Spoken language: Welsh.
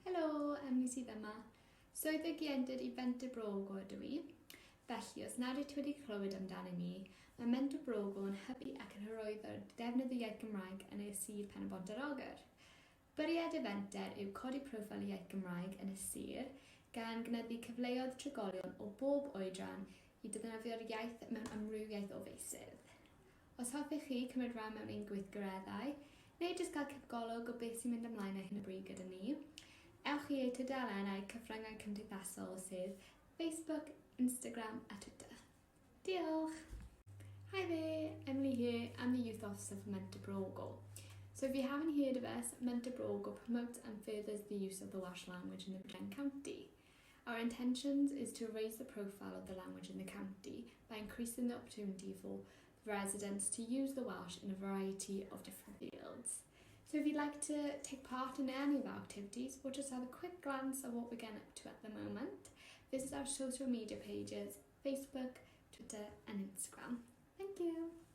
Helo, Emily sydd yma. Swyddogiendydd i Menter Ogwr ydw i. Felly, os nad wyt ti wedi clywed amdano ni, mae Menter Ogwr yn hybu ac yn hyrwyddo'r defnydd o iaith Gymraeg yn y sir Pen-y-bont yr Ogwr. Bwriad y Menter yw codi proffil iaith Gymraeg yn y sir gan gynyddu cyfleoedd trigolion o bob oedran i defnyddio'r iaith mewn amrywiaeth o feysydd. Os hoffech chi cymryd rhan mewn ein gweithgareddau, neu jyst cael cipgolwg o beth sy'n mynd ymlaen ar hyn o bryd gyda ni, ewch i eu tudalennau Cyfryngau Cymdeithasol sydd Facebook, Instagram a Twitter. Diolch! Hi there, Emily here. I'm the Youth Officer for Menter Ogwr. So if you haven't heard of us, Menter Ogwr promotes and furthers the use of the Welsh language in the Bryn County. Our intentions is to raise the profile of the language in the county by increasing the opportunity for residents to use the Welsh in a variety of different fields. So if you'd like to take part in any of our activities or just have a quick glance at what we're getting up to at the moment, visit our social media pages, Facebook, Twitter and Instagram. Thank you.